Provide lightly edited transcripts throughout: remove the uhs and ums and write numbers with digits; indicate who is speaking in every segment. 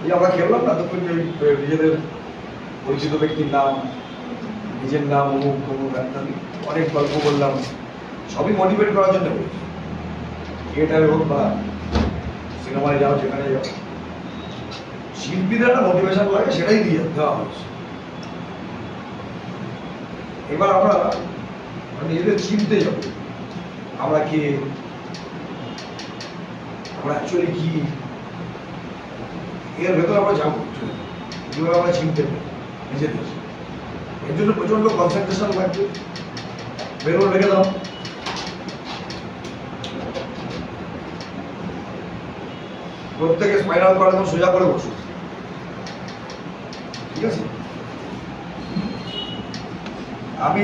Speaker 1: এই আমরা খেললাম না তখন নিজেদের পরিচিত ব্যক্তির নাম, নিজের নাম, অমুক অমুক অনেক গল্প বললাম, সবই মোটিভেট করার জন্য বলছি। থিয়েটারে হোক বা সিনেমায় যাও, যেখানে যাও, শিল্পীদের একটা মোটিভেশন লাগে, সেটাই দিয়ে দেওয়া হয়েছে। এবার আমরা নিজেদের চিনতে যাব, আমরা কে, আমরা অ্যাকচুয়ালি কি, এর ভেতরে আমরা যাবো, কিভাবে আমরা চিনতে পারি নিজেদের। এর জন্য প্রচন্ড কনসেন্ট্রেশন লাগবে। বেরোন রেখে দাও, প্রত্যেকে স্পাইরাল করে একদম সোজা করে বসো, ঠিক আছে? আমি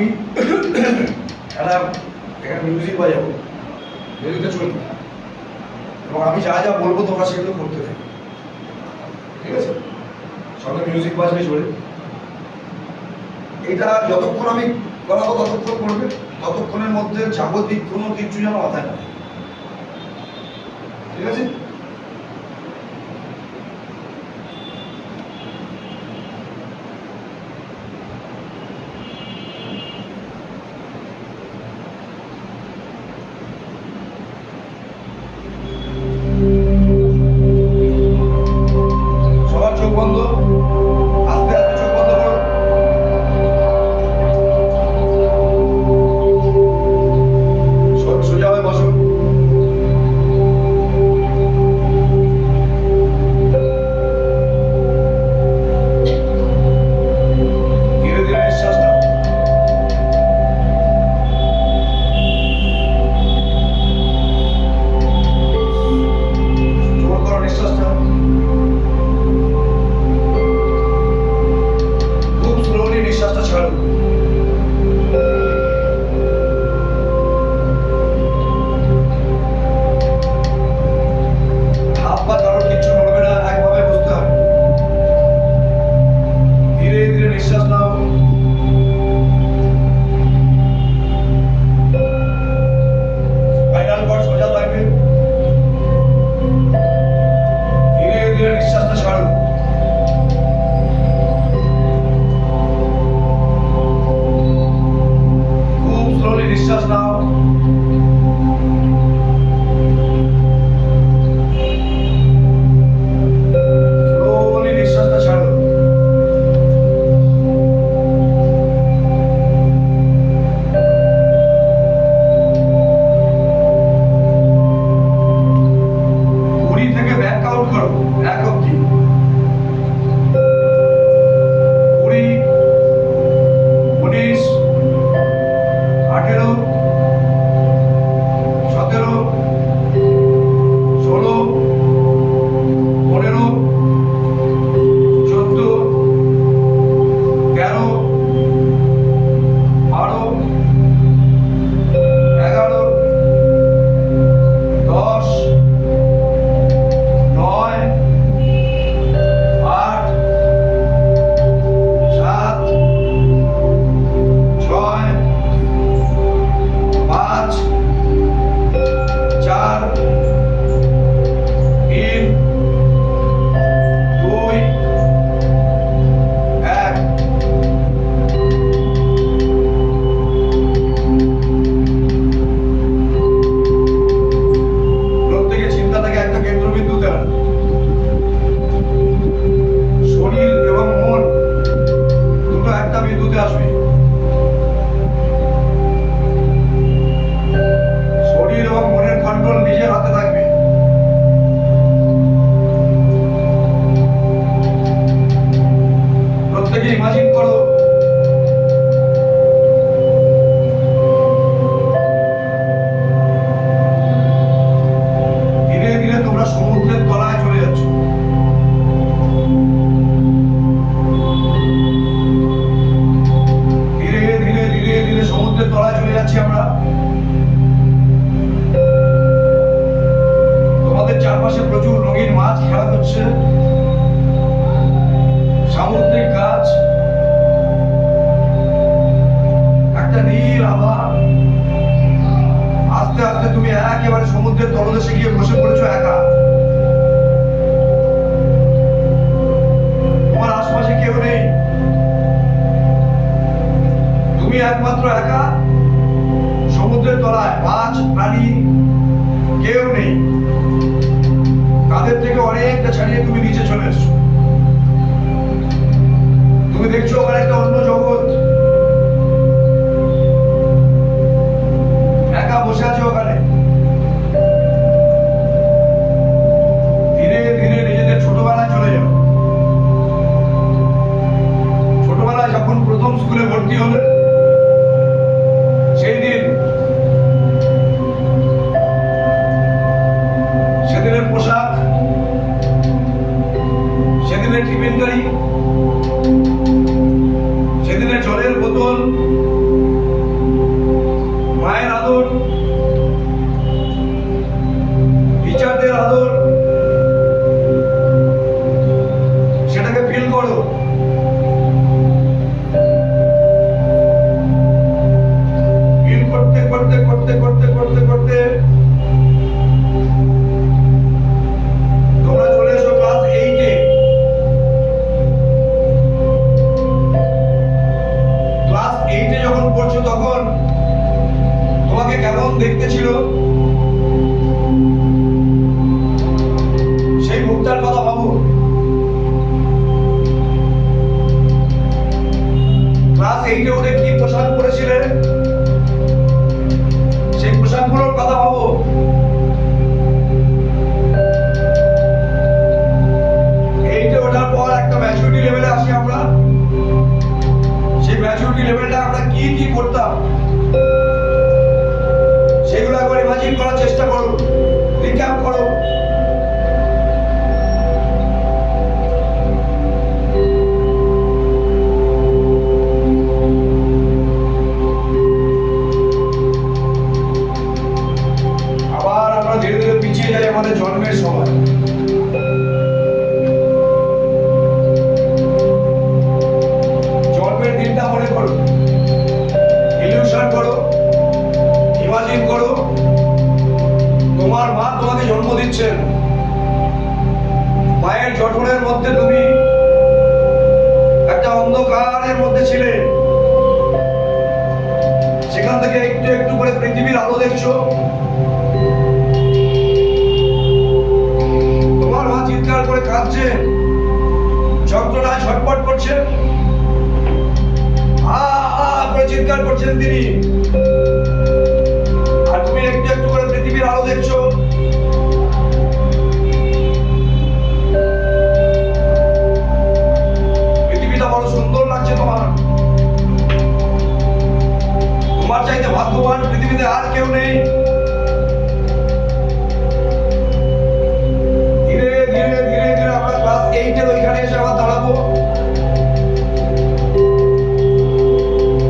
Speaker 1: একটা মিউজিক বাজাবো, মিউজিকটা চলবে এবং আমি যা যা বলবো তোমরা সেগুলো করতে থাকবে, ঠিক আছে? সঙ্গে মিউজিক বাজবে চলে। এটা যতক্ষণ আমি করাবো ততক্ষণ করবে, ততক্ষণের মধ্যে জাগতিক কোনো কিছু যেন মাথায় না, ঠিক আছে? সবার চোখ বন্ধ, আস্তে আস্তে চোখ বন্ধ করো। সোজা হয়ে বসো। ম্যাগাজিনটা ছাড়িয়ে তুমি নিচে চলে এসছো। তুমি দেখছো ওখানে একটা অন্য জগৎ, একা বসে আছে ওখানে। ধীরে ধীরে নিজেদের ছোটবেলায় চলে যাও। ছোটবেলায় যখন প্রথম স্কুলে ভর্তি হলে, সেই দিন সেদিনের পোশাক, সেদিনের টিফিন গাড়ি, সেদিনের জলের বোতল, মায়ের আদর, টিচারদের আদর, সেটাকে ফিল করো। ফিল করতে করতে করতে করতে করতে করতে তোমরা চলে এসো ক্লাস 8-এ। ক্লাস 8-এ যখন পড়ছো তখন তোমাকে কেমন দেখতে ছিল সেই মুখটার কথা ভাবো। ক্লাস 8-এ উঠে কি পোশাক পরেছিলে সেই পোশাকগুলোর কথা ভাবো। এইটে ওঠার পর একটা ম্যাচুরিটি লেভেলে আসি আমরা। সেই ম্যাচুরিটি লেভেলটা আমরা কি কি করতাম সেগুলো একবার ইমাজিন করার চেষ্টা করো, রিক্যাপ করো। আবার আমরা ধীরে ধীরে পিছিয়ে যাই আমাদের জন্মের সময়। জন্মের দিনটা মনে করো, ইলিউশন করো, ইমাজিন করো তোমার মা তোমাকে জন্ম দিচ্ছেন। মায়ের জঠরের মধ্যে তুমি একটা অন্ধকারের মধ্যে ছিলে, সেখান থেকে একটু একটু করে পৃথিবীর আলো দেখছো। তোমার মা চিৎকার করে কাঁদছে, যন্ত্রণায় ছটফট করছে, করে চিৎকার করছেন তিনি। আর তুমি একটু একটু করে পৃথিবীর আলো দেখছো। পৃথিবীটা বড় সুন্দর লাগছে তোমার। তোমার চাইতে ভাগ্যবান পৃথিবীতে আর কেউ নেই। ধীরে ধীরে ধীরে ধীরে আমরা ক্লাস 8-এর ওইখানে এসে আবার দাঁড়াবো।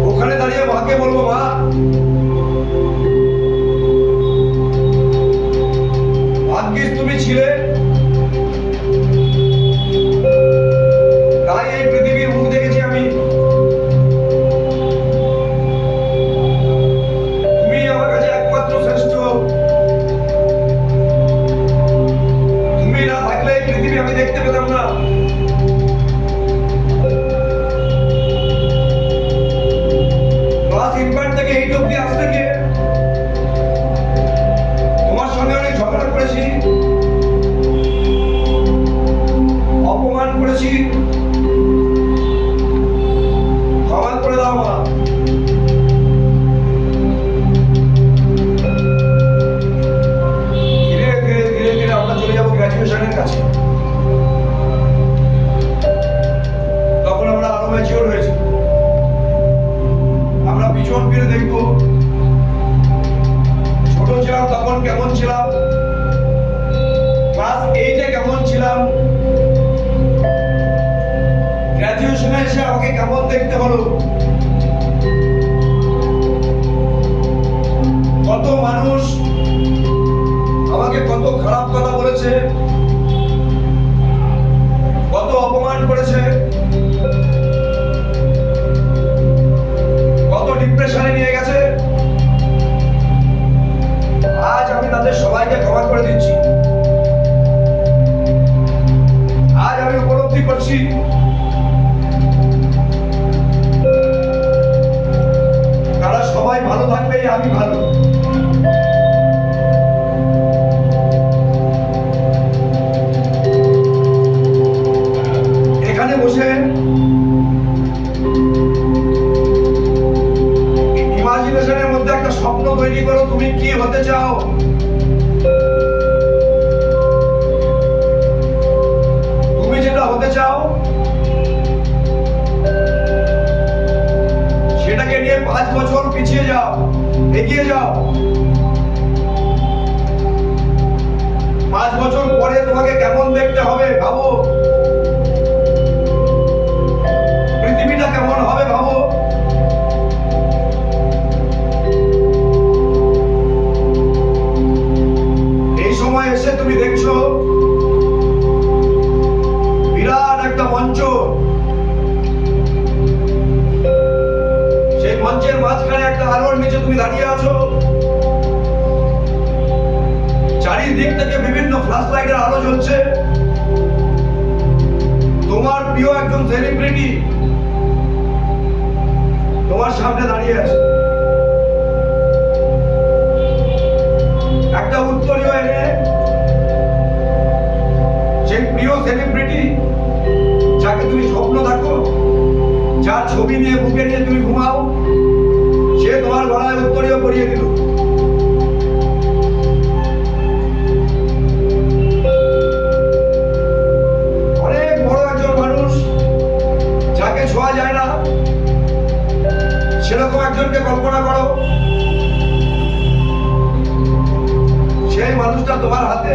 Speaker 1: ওখানে দাঁড়িয়ে মাকে বলবো, মা ভাগ্যিস তুমি ছিলে, তাই এই পৃথিবীর মুখ দেখেছি আমি। তুমি আমার কাছে একমাত্র শ্রেষ্ঠ। তুমি না থাকলে এই পৃথিবী আমি দেখতে পেতাম না। ক্লাস ইনফ্যান্ট থেকে 8 অবধি আসতে গিয়ে তোমার সঙ্গে অনেক ঝগড়া করেছি, অপমান করেছি। ক্ষমা করে দাও মা। ধীরে ধীরে ধীরে ধীরে আমরা চলে যাবো গ্র্যাজুয়েশনের কাছে। তখন আমরা আরো ম্যাচিওর হয়েছি। আমরা পিছন ফিরে দেখবো ছোট ছিলাম তখন কেমন ছিলাম, ক্লাস 8-এ কেমন ছিলাম, গ্র্যাজুয়েশনে এসে আমাকে কেমন দেখতে হলো। কত মানুষ আমাকে কত খারাপ কথা বলেছে, কত অপমান করেছে, কত ডিপ্রেশনে নিয়ে গেছে। আজ আমি তাদের সবাইকে ক্ষমা করে দিচ্ছি। আজ আমি উপলব্ধি করছি তারা সবাই ভালো থাকবে, আমি ভালো। চাও সেটাকে নিয়ে 5 বছর পিছিয়ে যাও, এগিয়ে যাও। 5 বছর পরে তোমাকে কেমন দেখতে হবে ভাবো, পৃথিবীটা কেমন হবে ভাবো। এই সময় এসে তুমি দেখছো বিরাট একটা মঞ্চ, সেই মঞ্চের মাঝখানে একটা আলোর নিচে তুমি দাঁড়িয়ে আছো। চারিদিক থেকে বিভিন্ন ফ্ল্যাশ লাইটের আলো জ্বলছে। তোমার প্রিয় একজন সেলিব্রিটি তোমার সামনে দাঁড়িয়ে আছে। একটা উত্তরীয় এনে সেই প্রিয় সেলিব্রিটি যাকে তুমি স্বপ্ন দেখো, যার ছবি নিয়ে বুকে নিয়ে তুমি ঘুমাও, সে তোমার গলায় উত্তরীয় পরিয়ে দিল। অনেক বড় একজন মানুষ যাকে ছোঁয়া যায় না, সেরকম একজনকে কল্পনা করো। সেই মানুষটা তোমার হাতে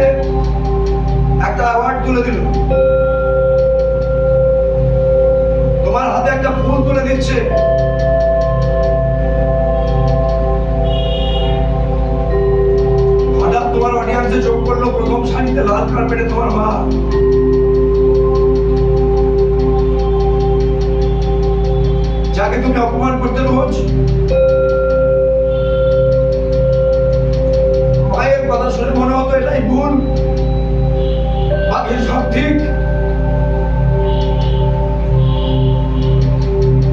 Speaker 1: একটা অ্যাওয়ার্ড তুলে দিল, তোমার হাতে একটা ফুল তুলে দিচ্ছে। হঠাৎ তোমার অডিয়েন্সে চোখ পড়লো প্রথম সারিতে লাল কার্পেটে তোমার মা। যাকে তুমি অপমান করতে রোজ, মায়ের কথা শুনে মনে হতো এটাই ভুল, বাকি সব ঠিক।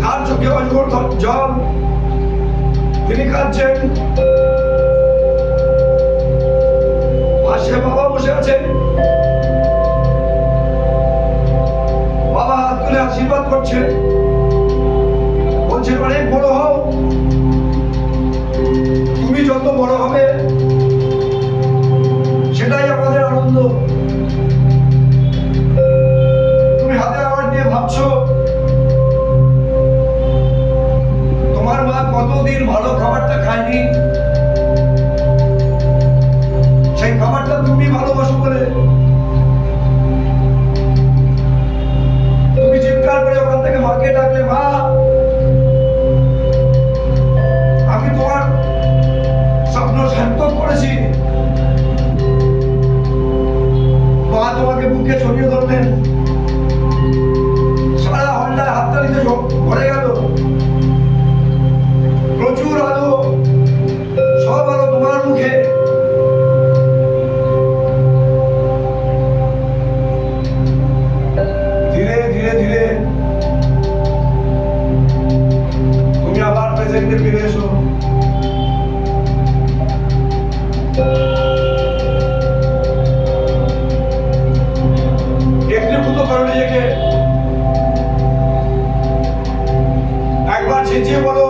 Speaker 1: তার চোখে অজগর জল, তিনি কাঁদছেন। পাশে বাবা বসে আছেন, বাবা হাত তুলে আশীর্বাদ করছেন, বলছেন অনেক বড় হও, তুমি যত বড় হবে সেটাই আমাদের আনন্দ। তুমি হাতে আওয়াজ নিয়ে ভাবছো তোমার মা কতদিন ভালো খাবারটা খায়নি, সেই খাবারটা তুমি ভালোবাসো বলে তুমি চিৎকার করে ওখান থেকে মাকে ডাকলে, মা আমি তোমার স্বপ্ন সার্থক করেছি। মা তোমাকে বুকে ছড়িয়ে ধরলেন, সারা হলটায় হাততালিতে ভরে গেল। প্রচুর আলো, সব আলো তোমার মুখে। ধীরে ধীরে ধীরে তুমি আবার প্রেজেন্টে ফিরে এসো। একত্রীভূত করো নিজেকে, একবার চেঁচিয়ে বলো